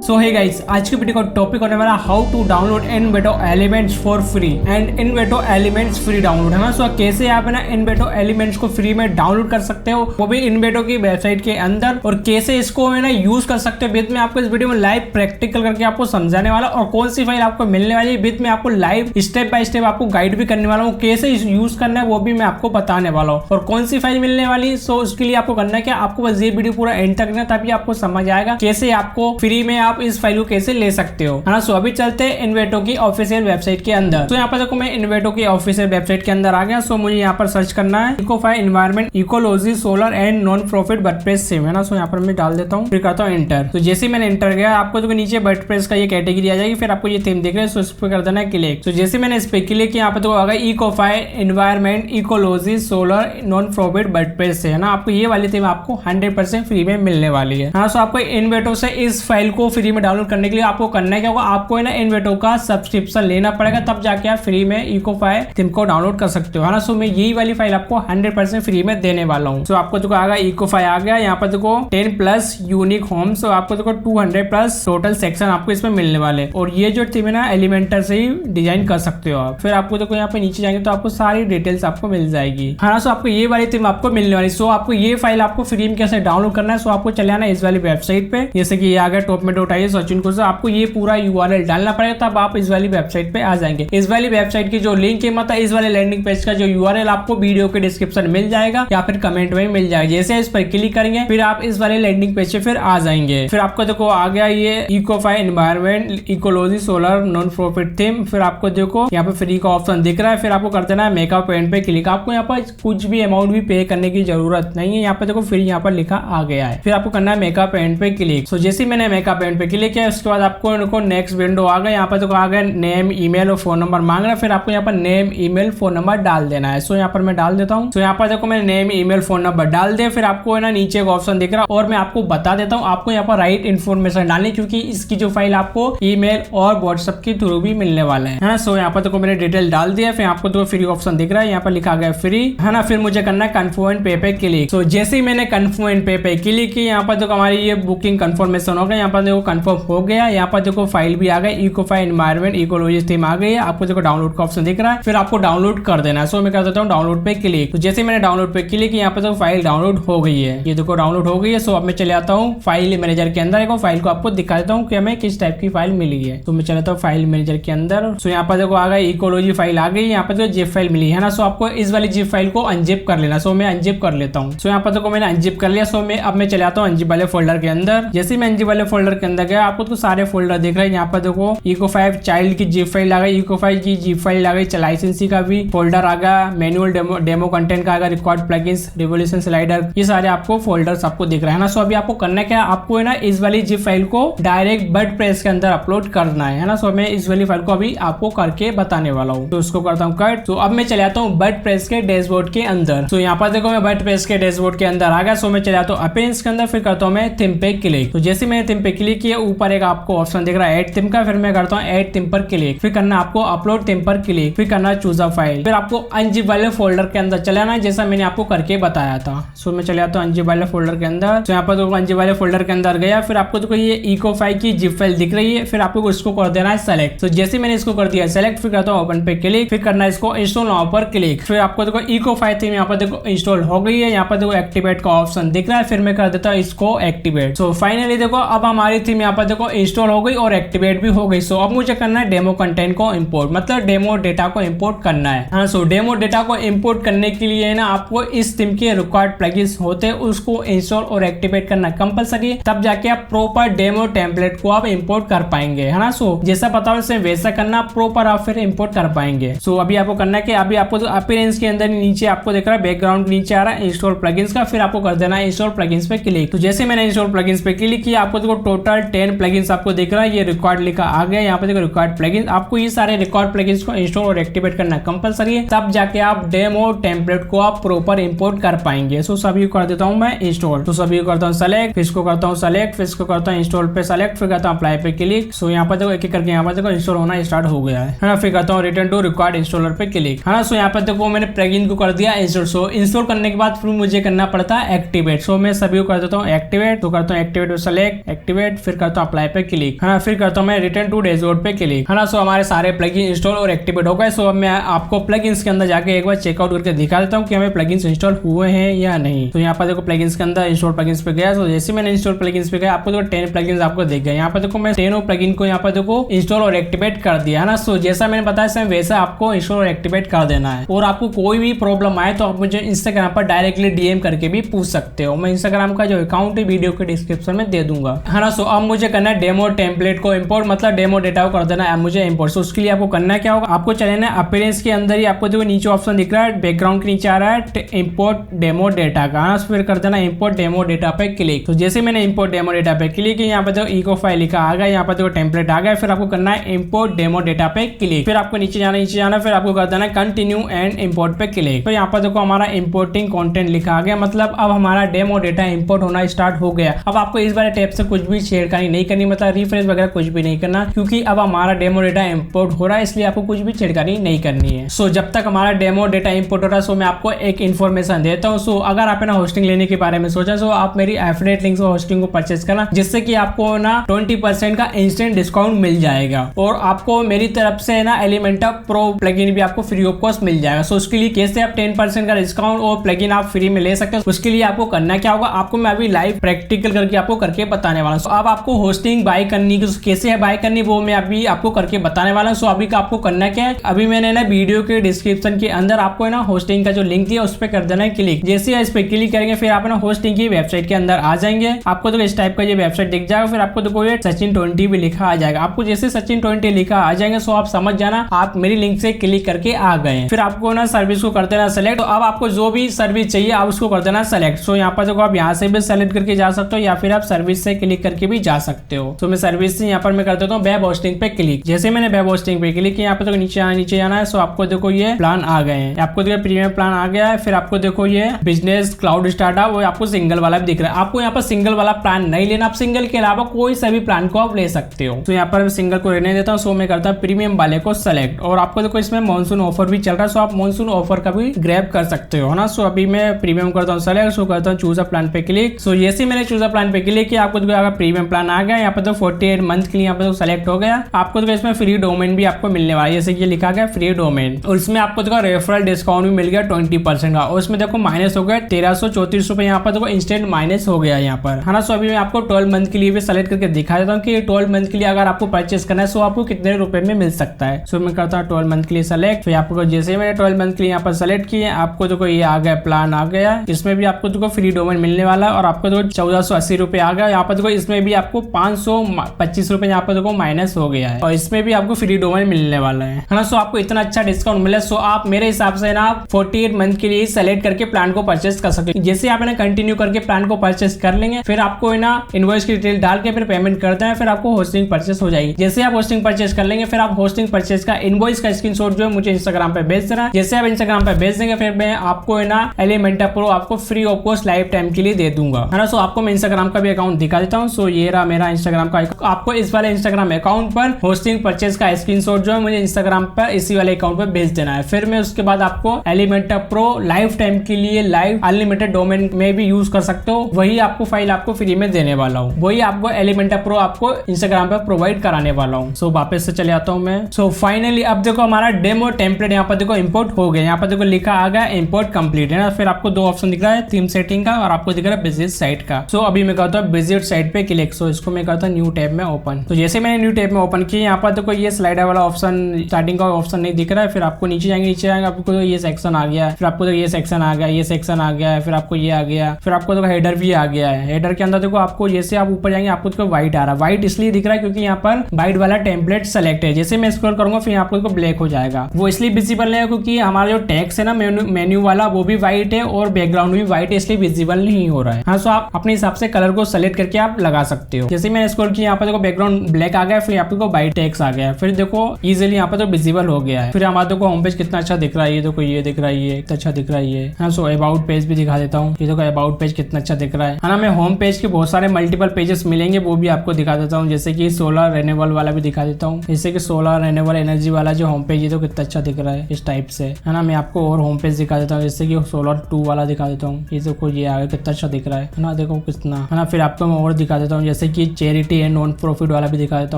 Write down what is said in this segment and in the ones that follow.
सो hey guys, आज की video का टॉपिक होने वाला how to download Envato elements for free and Envato elements free download है ना। सो कैसे आप है ना इन्वेटो एलिमेंट्स को फ्री में डाउनलोड कर सकते हो, वो भी इन्वेटो की वेबसाइट के अंदर, और कैसे इसको है ना यूज कर सकते हो। विद में आपको इस वीडियो में लाइव प्रैक्टिकल करके आपको समझाने वाला, और कौन सी फाइल आपको मिलने वाली है विद में आपको लाइव स्टेप बाय स्टेप आपको गाइड भी करने वाला हूँ। कैसे यूज करना है वो भी मैं आपको बताने वाला हूँ, और कौन सी फाइल मिलने वाली। सो उसके लिए आपको करना है क्या, आपको बस ये वीडियो पूरा एंड तक करना, तभी आपको समझ आएगा कैसे आपको फ्री में आप इस फाइल को कैसे ले सकते हो, है ना। सो अभी चलते हैं इन्वेटो की ऑफिशियल वेबसाइट के अंदर। तो यहाँ पर देखो मैं इन्वेटो की ऑफिशियल वेबसाइट के अंदर आ गया। सो मुझे यहाँ पर सर्च करना है Ecofy environment ecology solar and non profit WordPress theme, है ना। सो यहाँ पर मैं डाल देता हूँ, फिर करता हूँ एंटर। तो जैसे मैंने एंटर किया आपको देखो नीचे वर्डप्रेस का ये कैटेगरी आ जाएगी, फिर आपको ये थीम दिख रहा है, सो इस पर कर देना है क्लिक। तो जैसे मैंने इस पे क्लिक किया यहाँ पर तो आ गया Ecofy environment ecology solar non profit WordPress है ना। आपको ये वाली थीम आपको 100% फ्री में मिलने वाली है ना। सो आपको इन्वेटो से इस फाइल को फ्री में डाउनलोड करने के लिए आपको करना है क्या होगा, आपको है ना इन्वेटो का सब्सक्रिप्शन लेना पड़ेगा, तब जाके आप फ्री में इकोफाई थीम को डाउनलोड कर सकते हो, है ना। सो मैं यही वाली फाइल आपको 100% फ्री में देने वाला हूँ। सो आपको देखो आ गया इकोफाई आ गया, यहाँ पर देखो 10+ यूनिक होम, सो आपको देखो 200+ टोटल सेक्शन आपको इसमें मिलने वाले, और ये जो थीम है ना एलिमेंटर से ही डिजाइन कर सकते हो आप। फिर आपको देखो यहाँ पे नीचे जाएंगे तो आपको सारी डिटेल्स आपको मिल जाएगी, है ना। सो आपको ये वाली थीम आपको मिलने वाली। सो आपको ये फाइल आपको फ्री में कैसे डाउनलोड करना है, सो आपको चले आना इस वाली वेबसाइट पे, जैसे कि ये आ गया टॉप में डॉट आई सचिन को। आपको ये पूरा URL डालना पड़ेगा, तब आप इस वाली वेबसाइट पे आ जाएंगे। इस वाली वेबसाइट की जो लिंक है मतलब इस वाले लैंडिंग पेज का जो URL आपको वीडियो के डिस्क्रिप्शन मिल जाएगा या फिर कमेंट में मिल जाएगा। जैसे इस पर क्लिक करेंगे फिर आप इस वाले लैंडिंग पेज पे फिर आ जाएंगे। फिर आपको देखो आ गया ये Ecofy environment ecology solar non profit theme. फिर आपको देखो यहाँ पे फ्री का ऑप्शन दिख रहा है, फिर आपको कर देना है मेकअप पेंट पे क्लिक। आपको यहाँ पर कुछ भी अमाउंट भी पे करने की जरूरत नहीं है, यहाँ पे देखो फ्री यहाँ पर लिखा आ गया है। फिर आपको करना है मेकअप पेंट पे क्लिक। सो जैसे मैंने मेकअप पेंट पे क्लिक किया उसके बाद आपको नेक्स्ट विंडो आ गया, यहाँ पर देखो आ गया नेम ईमेल और फोन नंबर मांग रहा है। फिर आपको यहाँ पर नेम ईमेल फोन नंबर डाल देना है। सो यहाँ पर मैं डाल देता हूँ। सो यहाँ पर देखो मैंने नेम ईमेल फोन नंबर डाल दिया। फिर आपको है ना नीचे एक ऑप्शन दिख रहा है, और मैं आपको बता देता हूँ आपको यहाँ पर राइट इन्फॉर्मेशन डालनी, क्योंकि इसकी जो फाइल आपको ईमेल और व्हाट्सएप के थ्रू भी मिलने वाला है। सो यहाँ पर देखो मैंने डिटेल डाल दिया। फिर आपको तो फ्री ऑप्शन दिख रहा है, यहाँ पर लिखा गया फ्री, है ना। फिर मुझे करना है कन्फर्म एंड पे पे क्लिक। सो जैसे ही मैंने कन्फर्म एंड पे पे क्लिक की, यहाँ पर देखो हमारी ये बुकिंग कन्फर्मेशन हो गया। यहाँ पर देखो कन्फर्म हो गया, यहाँ पर देखो फाइल भी आ गई इकोफाई एनवायरनमेंट इकोलॉजी थीम आ गई है। आपको देखो डाउनलोड का ऑप्शन दिख रहा है, फिर आपको डाउनलोड कर देना है। सो मैं कर देता हूँ डाउनलोड पे क्लिक। तो जैसे मैंने डाउनलोड पे क्लिक यहाँ पे तो फाइल डाउनलोड हो गई है, ये देखो डाउनलोड हो गई है। सो अब मैं चले आता हूँ फाइल मैनेजर के अंदर, एक फाइल को आपको दिखा देता हूँ कि हमें किस टाइप की फाइल मिली है। तो मैं चले आता हूँ फाइल मैनेजर के अंदर। सो यहाँ पर देखो आ गई इकोलॉजी फाइल आ गई, यहाँ पर जो जिप फाइल मिली है ना। सो आपको इस वाली जिप फाइल को अनजिप कर लेना। सो मैं अनजिप कर लेता हूँ। सो यहाँ पर देखो मैंने अनजिप कर लिया। सो मैं अब मैं चले आता हूँ अनजिप वाले फोल्डर के अंदर। जैसे मैं अनजिप वाले फोल्डर के अंदर गया, आपको तो सारे फोल्डर दिख रहे हैं। यहाँ पर देखो इकोफाई चाइल्ड की जिप फाइल आ गई, इकोफाई की जिप फाइल आ गई, लाइसेंसी का भी फोल्डर आ गया, मैनुअल डेमो कंटेंट का आ गया, रिकॉर्ड प्लगइन्स, रिवोल्यूशन स्लाइडर, ये सारे आपको फोल्डर्स आपको दिख रहे हैं ना। सो अभी आपको करना क्या, आपको है ना इस वाली जिप फाइल को डायरेक्ट वर्डप्रेस के अंदर अपलोड करना है ना। सो मैं इस वाली फाइल को अभी आपको करके बताने वाला हूँ। तो उसको करता हूँ कट। तो अब मैं चले आता हूँ वर्डप्रेस के डैशबोर्ड के अंदर। तो यहाँ पर देखो मैं वर्डप्रेस के डैशबोर्ड के अंदर आ गया। सो मैं चले आता हूँ अपीयरेंस के अंदर, फिर करता हूँ मैं थीम पे क्लिक। तो जैसे मैंने थीम पे क्लिक किया, ऊपर एक आपको ऑप्शन दिख रहा है ऐड थीम का, फिर मैं करता हूँ ऐड थीम पर क्लिक। फिर करना आपको अपलोड थीम पर क्लिक, फिर करना चूज अ फाइल। फिर आपको अनजिप वाले फोल्डर के अंदर चले आना, जैसा मैंने आपको करके बताया था। सो मैं चले आता हूँ अनजिप वाले फोल्डर के अंदर। तो यहाँ पर देखो अनजिप वाले फोल्डर के अंदर गया, फिर आपको देखो ये इकोफाई की जिप फाइल दिख रही है, फिर आपको इसको कर देना है सेलेक्ट। तो जैसे मैंने इसको कर दिया सेलेक्ट, फिर करता हूँ ओपन पे क्लिक, फिर करना है इसको इंस्टॉल नाउ पर क्लिक। फिर आपको देखो इकोफाई थीम यहाँ पर देखो इंस्टॉल हो गई है। यहाँ पर देखो एक्टिवेट का ऑप्शन दिख रहा है, फिर मैं कर देता हूँ इसको एक्टिवेट। सो फाइनली देखो अब हमारी थीम यहाँ पर देखो इंस्टॉल हो गई और एक्टिवेट भी हो गई। सो अब मुझे करना है डेमो कंटेंट को इंपोर्ट, मतलब डेमो डेटा को इंपोर्ट करना है। हाँ, सो डेमो डेटा को इंपोर्ट करने के लिए ना आपको इस थीम के रिक्वायर्ड प्लगइन्स होते हैं उसको इंस्टॉल और एक्टिवेट करना कंपलसरी, तब जाके आप प्रॉपर डेमो टेम्पलेट को आप इंपोर्ट कर पाएंगे, है ना। सो जैसा पता है वैसा करना, प्रॉपर आप फिर इंपोर्ट कर पाएंगे। सो अभी आपको करना है कि अभी आपको तो अपीयरेंस के अंदर नीचे आपको दिख रहा है बैकग्राउंड नीचे आ रहा है इंस्टॉल प्लगइन्स का, फिर आपको कर देना है इंस्टॉल प्लगइन्स पे क्लिक। तो जैसे मैंने इंस्टॉल प्लगइन्स पे क्लिक किया, आपको देखो टोटल 10 प्लगइन्स आपको दिख रहा है, ये रिकॉर्ड लिखा आ गया। यहाँ पे देखो रिकॉर्ड प्लगइन्स, आपको ये सारे रिकॉर्ड प्लगइन्स को इंस्टॉल और एक्टिवेट करना कंपलसरी है, तब जाके आप डेमो टेम्पलेट को आप प्रॉपर इंपोर्ट कर पाएंगे। सो सभी को कर देता हूँ मैं इंस्टॉल। तो सभी को करता हूँ सेलेक्ट, फिर इसको करता हूँ सेलेक्ट, फिर इसको करता हूँ इंस्टॉल पे सेलेक्ट, फिर करता हूँ अप्लाई पे क्लिक। सो यहाँ पर देखो एक एक करके यहाँ पर देखो इंस्टॉल होना स्टार्ट हो गया है ना। फिर करता हूँ रिटर्न टू रिकॉर्ड इंस्टॉलर पे क्लिक, है ना। सो यहाँ पर देखो मैंने प्लगइन को कर दिया इंस्टॉल। सो इंस्टॉल करने के बाद फिर मुझे करना पड़ता है एक्टिवेट। सो मैं सभी को कर देता हूँ एक्टिवेट। तो करता हूँ एक्टिवेट सेलेक्ट एक्टिवेट, फिर करता हूँ अप्लाई पे क्लिक, है ना, फिर करता हूँ मैं रिटर्न टू डैशबोर्ड पे क्लिक, है ना। सो हमारे सारे प्लगइन इंस्टॉल और एक्टिवेट हो गए। सो अब मैं आपको प्लगइन्स के अंदर जाके एक बार चेकआउट करके दिखा देता हूँ कि हमें प्लगइन्स इंस्टॉल हुए हैं या नहीं। तो यहाँ पर देखो प्लगइन्स के अंदर इंस्टॉल प्लगइन्स पे गया। तो जैसे मैंने इंस्टॉल प्लगइन्स पे गया, आपको देखो 10 प्लगइन्स आपको दिख गए। यहाँ पर देखो मैं 10 प्लगइन को यहाँ पर देखो इंस्टॉल और एक्टिवेट कर दिया, है ना। सो जैसा मैंने बताया सेम वैसा आपको इंस्टॉल और एक्टिवेट कर देना है। और आपको कोई भी प्रॉब्लम आए तो आप मुझे इंस्टाग्राम पर डायरेक्टली डीएम करके भी पूछ सकते हो। मैं इंस्टाग्राम का जो अकाउंट है वीडियो के डिस्क्रिप्शन में दे दूंगा, है ना। सो अब मुझे करना है डेमो टेम्पलेट को इंपोर्ट, मतलब डेमो डेटा को कर देना है मुझे इंपोर्ट। सो उसके लिए आपको करना क्या होगा, आपको चलेना है अपीयरेंस के अंदर ही, आपको देखो नीचे ऑप्शन दिख रहा है बैकग्राउंड के नीचे आ रहा है इंपोर्ट डेमो डेटा का, फिर कर देना इंपोर्ट डेमो डेटा पे क्लिक। तो जैसे मैंने इंपोर्ट डेमो डेटा पे क्लिक किया, यहाँ पे देखो इको फाइल लिखा आ गया, यहाँ पे देखो टेम्पलेट आ गया। फिर आपको करना है इंपोर्ट डेमो डेटा पे क्लिक, फिर आपको नीचे जाना फिर आपको कर देना कंटिन्यू एंड इंपोर्ट पे क्लिक। तो यहाँ पर देखो हमारा इंपोर्टिंग कंटेंट लिखा आ गया, मतलब अब हमारा डेमो डेटा इंपोर्ट होना स्टार्ट हो गया। अब आपको इस बारे टैब से कुछ भी छेड़खानी नहीं करनी, मतलब रिफ्रेश वगैरह कुछ भी नहीं करना, क्योंकि अब हमारा डेमो डेटा इंपोर्ट हो रहा है, इसलिए आपको कुछ भी छेड़खानी नहीं करनी है। सो जब तक हमारा डेमो डेटा इंपोर्ट हो रहा है, सो मैं आपको एक इन्फॉर्मेशन देता हूँ। सो अगर आप ना होस्टिंग लेने के बारे में सोचा, सो आप मेरी एफिलिएट लिंक से होस्टिंग को परचेज करना, जिससे कि आपको ना 20% का इंस्टेंट डिस्काउंट मिल जाएगा। और आपको मेरी तरफ से ना एलिमेंटा प्रो प्लगइन भी आपको फ्री ऑफ कॉस्ट मिल जाएगा। सो उसके लिए कैसे आप 10% का डिस्काउंट और प्लगइन आप फ्री में ले सकते हो, उसके लिए आपको करना क्या होगा, आपको मैं अभी लाइव प्रैक्टिकल करके आपको करके बताने वाला हूँ। अब आपको होस्टिंग बाय करनी, कैसे बाय करनी वो मैं अभी आपको करके बताने वाला हूँ। सो अभी का आपको करना क्या है, अभी मैंने ना वीडियो के डिस्क्रिप्शन के अंदर आपको ना होस्टिंग का जो लिंक दिया उस पर कर देना है क्लिक। जैसे इस पे क्लिक करेंगे फिर आप ना होस्टिंग की वेबसाइट के अंदर आ जाएंगे। आपको तो इस टाइप का ये वेबसाइट दिख जाएगा, फिर आपको तो ये सचिन 20 भी लिखा आ जाएगा। आपको जैसे सचिन 20 लिखा आ जाएंगे, सो आप समझ जाना आप मेरी लिंक से क्लिक करके आ गए। फिर आपको ना सर्विस को कर देना सेलेक्ट। तो अब आपको जो भी सर्विस चाहिए आप उसको कर देना सेलेक्ट। सो यहाँ पर देखो आप यहाँ से भी सेलेक्ट करके जा सकते हो, या फिर आप सर्विस से क्लिक करके भी जा सकते हो। तो मैं सर्विस से यहाँ पर मैं कर देता हूँ वेब होस्टिंग पे क्लिक। जैसे मैंने वेब होस्टिंग पे क्लिक किया, यहाँ पे तो नीचे आना है। सो आपको देखो ये प्लान आ गए हैं, आपको देखो प्रीमियम प्लान आ गया है। फिर आपको देखो ये बिजनेस क्लाउड स्टार्टअप, वो आपको सिंगल वाला भी दिख रहा है। आपको यहाँ पर सिंगल वाला प्लान नहीं लेना, आप सिंगल के अलावा कोई सा भी प्लान को आप ले सकते हो। तो यहाँ पर मैं सिंगल को रहने देता हूँ। सो मैं करता हूँ प्रीमियम वाले को सेलेक्ट। और आपको देखो इसमें मॉनसून ऑफर भी चल रहा है, सो आप मॉनसून ऑफर का भी ग्रैब कर सकते हो, है ना। सो अभी मैं प्रीमियम करता हूँ सेलेक्ट। सो करता हूँ चूज अ प्लान पे क्लिक। सो जैसे मैंने चूज अ प्लान पे क्लिक किया, आपको देखो प्रीमियम प्लान आ गया। यहाँ पर तो 48 मंथ के लिए यहाँ पर सेलेक्ट हो गया। आपको देखो इसमें फ्री डोमेन भी आपको मिलने वाला है, जैसे कि लिखा गया फ्री डोमेन। और इसमें आपको देखो रेफरल डिस्काउंट भी मिल गया 20% का। और इसमें देखो माइनस हो गया 1334 रुपए, यहाँ पर देखो इंस्टेंट माइनस हो गया यहाँ पर, है ना। सो अभी मैं आपको 12 मंथ के लिए भी सेलेक्ट करके दिखा देता हूँ कि 12 मंथ के लिए अगर आपको परचेस करना है सो आपको कितने रुपए में मिल सकता है। सो मैं करता हूँ 12 मंथ के लिए सेलेक्ट। फिर आपको जैसे मैंने 12 मंथ के लिए यहाँ पर सेलेक्ट किए, आपको देखो ये आ गया प्लान आ गया। इसमें भी आपको देखो फ्री डोमेन मिलने वाला है। और आपको देखो 1480 रुपए आ गया। यहाँ पर देखो इसमें भी आपको 525 रुपए यहाँ पर देखो माइनस हो गया है। और इसमें भी आपको फ्री डोमेन मिलने वाला है ना। सो आपको इतना अच्छा डिस्काउंट मिला। सो आप मेरे हिसाब से ना 48 मंथ के लिए सेलेक्ट करके प्लान को परचेस कर सकते हैं। जैसे आप कंटिन्यू करके प्लान को परचेस कर लेंगे, फिर आपको ना इनवॉइस की डिटेल डाल के फिर पेमेंट करते हैं, फिर आपको होस्टिंग परचेस हो जाएगी। जैसे आप होस्टिंग परचेस कर लेंगे, फिर आप होस्टिंग परचेस का इनवॉइस का स्क्रीनशॉट जो है मुझे इंस्टाग्राम पे भेज देना। जैसे आप इंस्टाग्राम पे भेज देंगे, फिर मैं आपको ना एलिमेंटा प्रो आपको free of cost life time के लिए दे दूंगा, है ना। सो आपको मैं इंस्टाग्राम का भी अकाउंट दिखा देता हूँ। सो ये रहा मेरा इंस्टाग्राम का। आपको इस वाले इंस्टाग्राम अकाउंट पर होस्टिंग परचेस का स्क्रीनशॉट जो है मुझे इंस्टाग्राम पर इसी वाले अकाउंट पर भेज देना है। फिर मैं उसके बाद आपको एलिमेंटा प्रो लाइफ टाइम के लिए लाइव अनलिमिटेड डोमेन में भी यूज कर सकते हो। वही आपको फाइल आपको फ्री में देने वाला हूँ, वही आपको एलिमेंटा प्रो आपको इंस्टाग्राम पर प्रोवाइड कराने वाला हूँ। सो वापस से चले आता हूँ मैं। सो फाइनली अब देखो हमारा डेमो टेम्पलेट यहाँ पर देखो इंपोर्ट हो गया। यहाँ पर देखो लिखा आ गया इंपोर्ट कंप्लीट, है ना। फिर आपको दो ऑप्शन दिख रहा है, थीम सेटिंग का और आपको दिख रहा है विजिट साइट का। सो अभी मैं करता हूँ विजिट साइट पे क्लिक। सो इसको मैं करता हूँ न्यू टैब में ओपन। तो जैसे मैंने न्यू टैब में ओपन किया, यहाँ पर देखो ये स्लाइडर वाला ऑप्शन स्टार्टिंग का ऑप्शन नहीं दिख रहा है। फिर आपको नीचे जाएंगे आपको ये सेक्शन आ गया। फिर आपको ये सेक्शन आ गया, ये सेक्शन आ गया, फिर आपको ये आ गया, फिर आपको देखो हेडर भी आ गया है। हेडर के अंदर देखो आपको जैसे आप ऊपर जाएंगे आपको देखो व्हाइट आ रहा है। व्हाइट इसलिए दिख रहा है क्योंकि यहाँ पर व्हाइट वाला टेम्पलेट सेलेक्ट है। जैसे मैं स्क्रॉल करूंगा फिर आपको ब्लैक हो जाएगा। वो इसलिए विजिबल नहीं है क्योंकि हमारा जो टेक्स्ट है ना मेन्यू वाला वो भी व्हाइट है और बैकग्राउंड भी व्हाइट है, इसलिए विजिबल नहीं हो रहा है। हाँ, सो आप अपने हिसाब से कलर को सेलेक्ट करके आप लगा सकते हो। जैसे मैंने स्क्रॉल किया यहाँ पर देखो बैकग्राउंड ब्लैक आ गया, फिर यहाँ पे व्हाइट टेक्स्ट आ गया, फिर देखो इजिली यहाँ पर तो विजिबल हो गया है। फिर हमारा देखो होम पेज कितना अच्छा दिख रहा है, ये देखो ये दिख रहा है, ये कितना अच्छा दिख रहा है ये। हाँ, सो अबाउट पेज भी दिखा देता हूँ। ये देखो अबाउट पेज कितना अच्छा दिख रहा है ना। मैं होम पेज के बहुत सारे मल्टीपल पेजेस मिलेंगे वो भी आपको दिखा देता हूँ। जैसे कि सोलर रेन्यूएबल वाला भी दिखा देता हूँ। जैसे कि सोलर रेन्यूएबल एनर्जी वाला जो होम पेज है तो कितना अच्छा दिख रहा है इस टाइप से, है ना। मैं आपको और होम पेज दिखा देता हूँ, जैसे कि सोलर 2 वाला दिखा देता हूँ। ये देखो ये आगे कितना अच्छा दिख रहा है ना, देखो कितना, है ना। फिर आपको मैं और दिखा देता हूँ, जैसे जैसे कि चैरिटी एंड नॉन प्रॉफिट वाला भी दिखा देता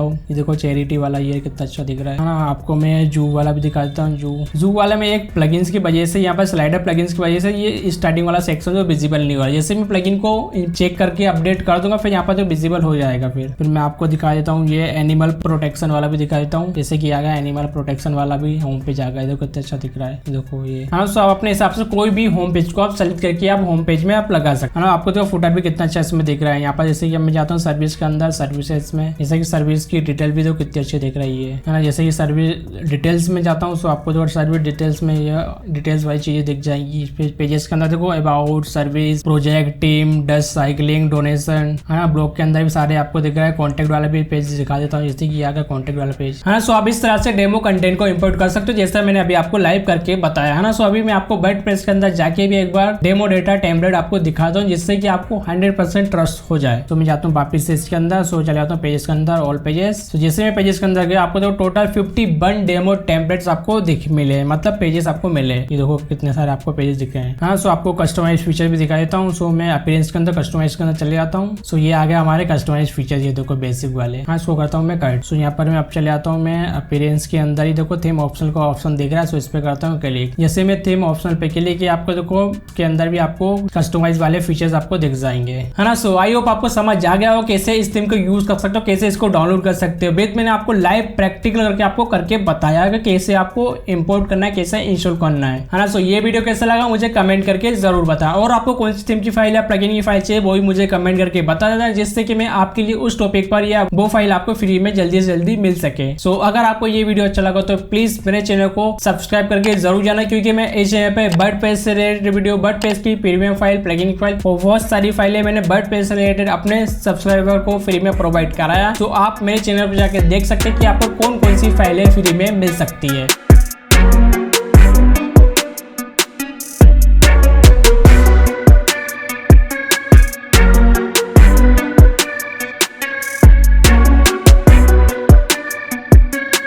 हूँ। ये देखो चैरिटी वाला, ये कितना अच्छा दिख रहा है ना। आपको मैं जू वाला भी दिखा देता हूँ। जू वाला में एक प्लगइन्स की वजह से, यहाँ पर स्लाइडर प्लगइन्स की वजह से ये स्टार्टिंग वाला सेक्शन जो विजिबल नहीं हो रहा है। जैसे मैं प्लगइन को चेक करके अपडेट कर दूंगा फिर यहाँ पर जो विजिबल हो जाएगा। फिर मैं आपको दिखा देता हूँ ये एनिमल प्रोटेक्शन वाला भी दिखा देता हूँ। जैसे कि आ गया एनिमल प्रोटेक्शन वाला भी होम पेज आ गया। देखो कितना अच्छा दिख रहा है। देखो ये हाँ, तो आप अपने हिसाब से कोई भी होम पेज को आप सेलेक्ट करके आप होम पेज में आप लगा सकते हैं। आपको तो फुटर भी कितना अच्छा इसमें दिख रहा है। यहाँ पर जैसे कि मैं जाता हूँ सर्विस के अंदर, सर्विसेज में, जैसे कि सर्विस की डिटेल भी तो कितनी अच्छी दिख रही है ना। जैसे कि सर्विस डिटेल्स में जाता हूँ तो आपको जो सर्विस डिटेल्स में ये डिटेल्स वाली चीजें दिख जाएंगी। पेजेस के अंदर देखो about, service, project, team, dust cycling, donation है ना। ब्लॉग के अंदर भी सारे आपको दिख रहा है। कॉन्टेक्ट वाला भी पेज दिखा देता हूँ, जैसे कि आ गया कॉन्टेक्ट वाला पेज है ना। सो आप इस तरह से डेमो कंटेंट को इंपोर्ट कर सकते हो जैसा मैंने अभी आपको लाइव करके बताया है ना। सो अभी मैं आपको वर्डप्रेस के अंदर जाके भी एक बार डेमो डेटा टेम्पलेट आपको दिखाता हूँ जिससे कि आपको 100% ट्रस्ट हो जाए। तो मैं जाता हूँ वापिस से इसके अंदर। सो चले जाता हूँ पेजेस के अंदर, ऑल पेजेस। तो जैसे मैं पेजेस के अंदर गया आपको तो टोटल 51 डेमो टेम्पलेट्स आपको दिख मिले, मतलब पेजेस आपको मिले। ये देखो कितने सारे आपको पेजेस दिख रहे हैं हाँ। सो आपको कस्टमाइज फीचर भी दिखा देता हूँ। सो मैं अपीयरेंस के अंदर कस्टमाइज के अंदर चले जाता हूँ। सो ये आ गया हमारे कस्टमाइज फीचर, ये देखो बेसिक वाले हाँ। इसको करता हूँ मैं कट। सो यहाँ पर मैं अब चले जाता हूँ मैं अपीयरेंस के अंदर ही देखो थीम ऑप्शन का ऑप्शन दिख रहा है। सो इस पे करता हूँ क्लिक। जैसे मैं थीम ऑप्शन पे क्लिक किया आपको देखो के अंदर भी आपको कस्टमाइज वाले फीचर्स आपको दिख जाएंगे है ना। सो आई होप आपको समझ आ गया हो कैसे इस थीम को यूज कर सकते हो, कैसे इसको डाउनलोड कर सकते हो। बेट मैंने आपको लाइव प्रैक्टिकल करके आपको करके बताया कि कैसे आपको इंपोर्ट करना है, कैसे इंस्टॉल करना है ना। सो ये वीडियो कैसा लगा मुझे कमेंट करके जरूर बताएं, और आपको कौन सी थीम की फाइल या प्लगइन की फाइल चाहिए वो भी मुझे कमेंट करके बता देना, जिससे कि मैं आपके लिए उस टॉपिक पर या वो फाइल आपको फ्री में जल्दी से जल्दी मिल सके। सो अगर आपको ये वीडियो अच्छा लगा तो प्लीज मेरे चैनल को सब्सक्राइब करके जरूर जाना, क्योंकि मैं इस चैनल पे वर्डप्रेस से रिलेटेड वीडियो, वर्डप्रेस की प्रीमियम फाइल, प्लगइन की फाइल और बहुत सारी फाइलें मैंने वर्डप्रेस से रिलेटेड अपने सब्सक्राइबर को फ्री में प्रोवाइड कराया। तो आप मेरे चैनल पर जाकर देख सकते हैं कि आपको कौन कौन सी फाइलें फ्री में मिल सकती है।